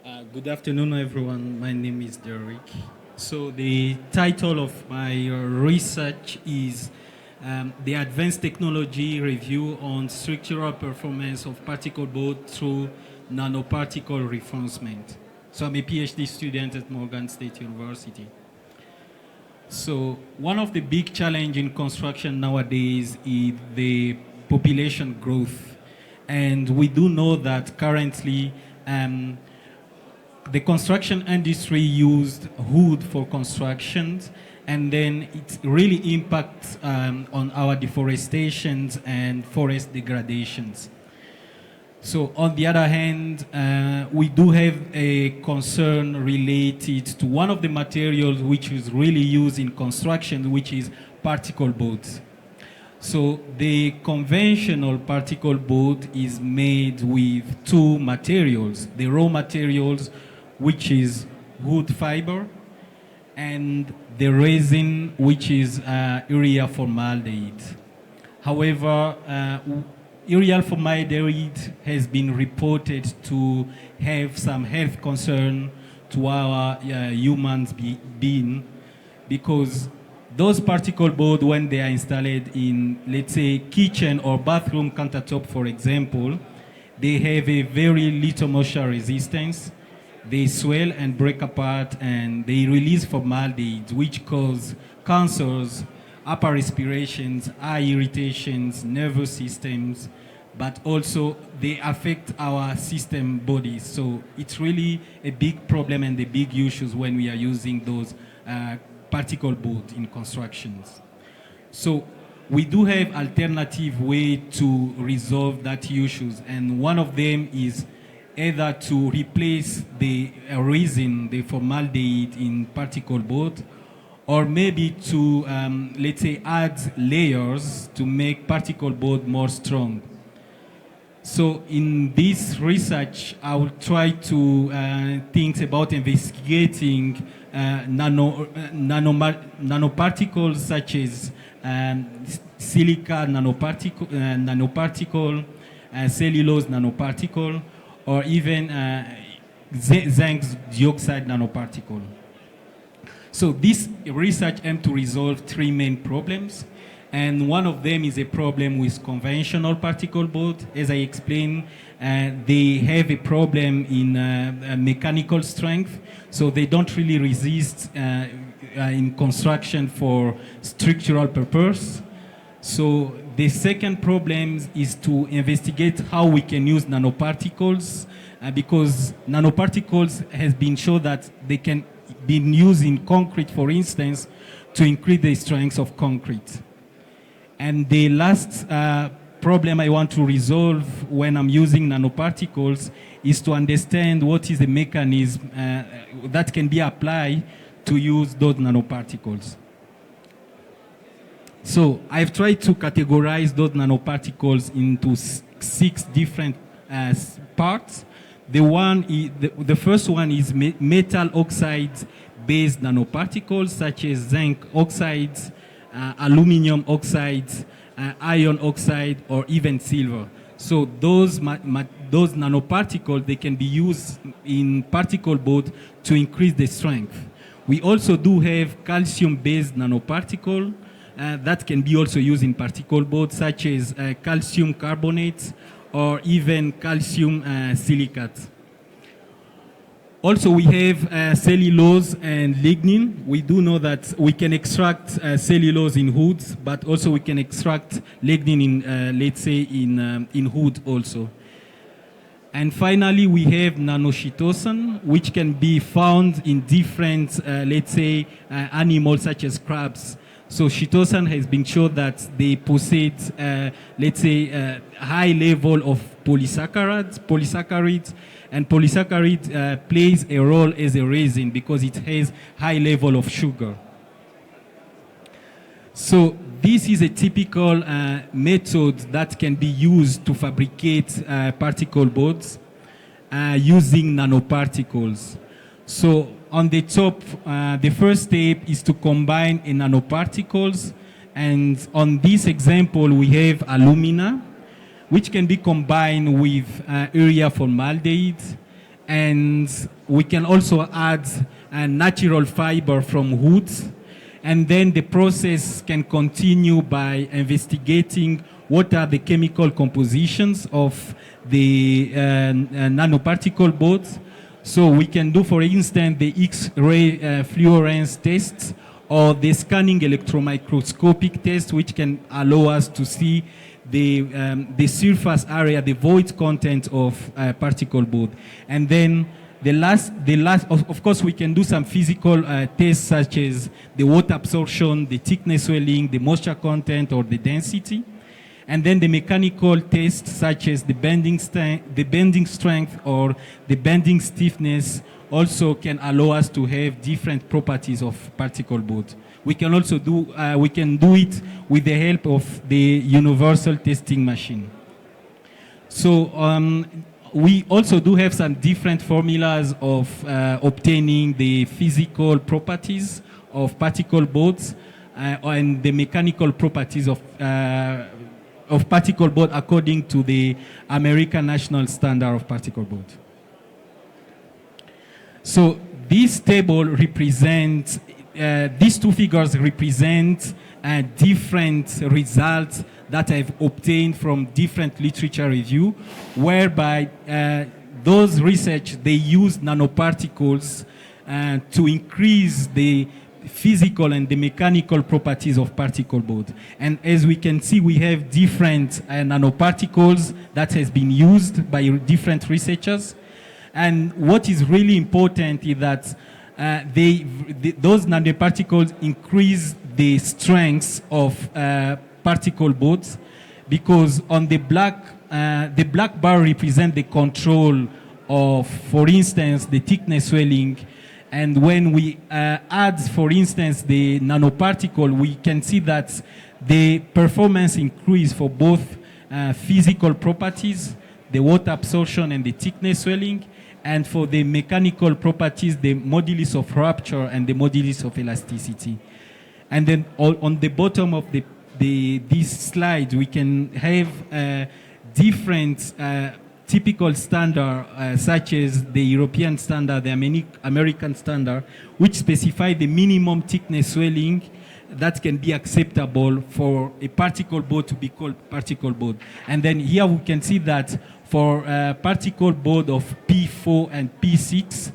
Good afternoon, everyone. My name is Derrick. So the title of my research is the Advanced Technology Review on Structural Performance of Particleboard through Nanoparticle Reinforcement. So I'm a PhD student at Morgan State University. So one of the big challenges in construction nowadays is the population growth. And we do know that currently the construction industry used wood for construction, and then it really impacts on our deforestations and forest degradations. So on the other hand, we do have a concern related to one of the materials which is really used in construction, which is particle boards. So the conventional particle board is made with two materials, the raw materials, which is wood fiber, and the resin, which is urea formaldehyde. However, urea formaldehyde has been reported to have some health concern to our humans being, because those particle boards, when they are installed in, let's say, kitchen or bathroom countertop, for example, they have a very little moisture resistance. They swell and break apart, and they release formaldehyde, which cause cancers, upper respirations, eye irritations, nervous systems, but also they affect our system bodies. So it's really a big problem and a big issues when we are using those particle board in constructions. So we do have alternative way to resolve that issues, and one of them is either to replace the resin, the formaldehyde in particle board, or maybe to, let's say, add layers to make particle board more strong. So in this research, I will try to think about investigating nanoparticles such as silica nanoparticle, cellulose nanoparticle, or even zinc dioxide nanoparticle. So this research aims to resolve three main problems, and one of them is a problem with conventional particle board. As I explained, they have a problem in mechanical strength, so they don't really resist in construction for structural purpose. So the second problem is to investigate how we can use nanoparticles, because nanoparticles has been shown that they can be used in concrete, for instance, to increase the strength of concrete. And the last problem I want to resolve when I'm using nanoparticles is to understand what is the mechanism that can be applied to use those nanoparticles. So I've tried to categorize those nanoparticles into 6 different parts. The first one is metal oxide-based nanoparticles, such as zinc oxides, aluminum oxides, iron oxide, or even silver. So those nanoparticles, they can be used in particle board to increase the strength. We also do have calcium-based nanoparticle that can be also used in particle board, such as calcium carbonate or even calcium silicate. Also, we have cellulose and lignin. We do know that we can extract cellulose in woods, but also we can extract lignin in, let's say, in wood also. And finally, we have nanochitosan, which can be found in different, let's say, animals such as crabs. So chitosan has been shown that they possess, let's say, high level of polysaccharides, and polysaccharide plays a role as a resin because it has high level of sugar. So this is a typical method that can be used to fabricate particle boards using nanoparticles. So on the top, the first step is to combine nanoparticles, and on this example we have alumina, which can be combined with urea formaldehyde, and we can also add a natural fiber from wood, and then the process can continue by investigating what are the chemical compositions of the nanoparticle boards. So we can do, for instance, the X-ray fluorescence tests or the scanning electromicroscopic test, which can allow us to see the surface area, the void content of particle board. And then the last, of course, we can do some physical tests such as the water absorption, the thickness swelling, the moisture content, or the density. And then the mechanical tests such as the bending strength or the bending stiffness also can allow us to have different properties of particle board. We can also do it with the help of the universal testing machine. So we also do have some different formulas of obtaining the physical properties of particle boards and the mechanical properties of particle board according to the American National Standard of Particle Board. So this table represents, these two figures represent different results that I've obtained from different literature review, whereby those research, they use nanoparticles to increase the physical and the mechanical properties of particle board. And as we can see, we have different nanoparticles that has been used by different researchers. And what is really important is that those nanoparticles increase the strength of particle boards, because on the black bar represents the control of, for instance, the thickness swelling. And when we add, for instance, the nanoparticle, we can see that the performance increase for both physical properties, the water absorption and the thickness swelling, and for the mechanical properties, the modulus of rupture and the modulus of elasticity. And then on the bottom of this slide, we can have different typical standard, such as the European standard, the American standard, which specify the minimum thickness swelling that can be acceptable for a particle board to be called particle board. And then here we can see that for particle board of P4 and P6,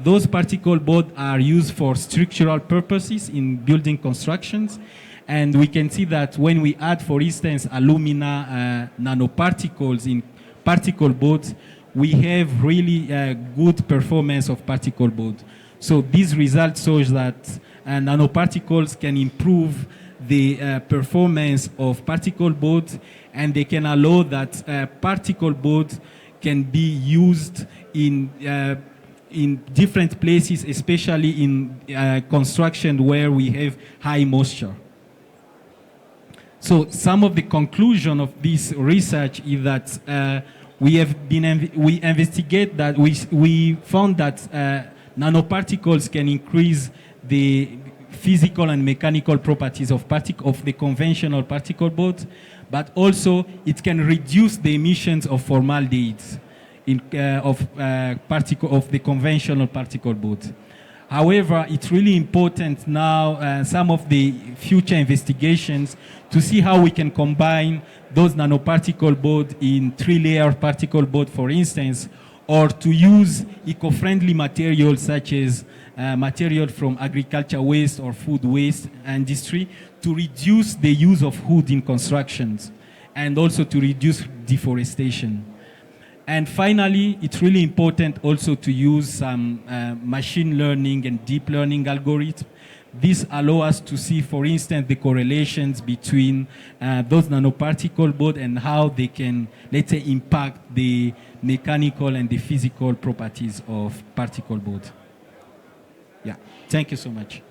those particle boards are used for structural purposes in building constructions. And we can see that when we add, for instance, alumina nanoparticles in particle boards, we have really good performance of particle board. So these results shows that nanoparticles can improve the performance of particle boards, and they can allow that particle boards can be used in different places, especially in construction where we have high moisture. So some of the conclusion of this research is that we investigate that we found that nanoparticles can increase the physical and mechanical properties of the conventional particle board, but also it can reduce the emissions of formaldehyde of the conventional particle board. However, it's really important now, some of the future investigations, to see how we can combine those nanoparticle board in 3-layer particle board, for instance, or to use eco-friendly materials such as material from agriculture waste or food waste industry to reduce the use of wood in constructions and also to reduce deforestation. And finally, it's really important also to use some machine learning and deep learning algorithms. This allows us to see, for instance, the correlations between those nanoparticle board and how they can, let's say, impact the mechanical and the physical properties of particle board. Yeah, thank you so much.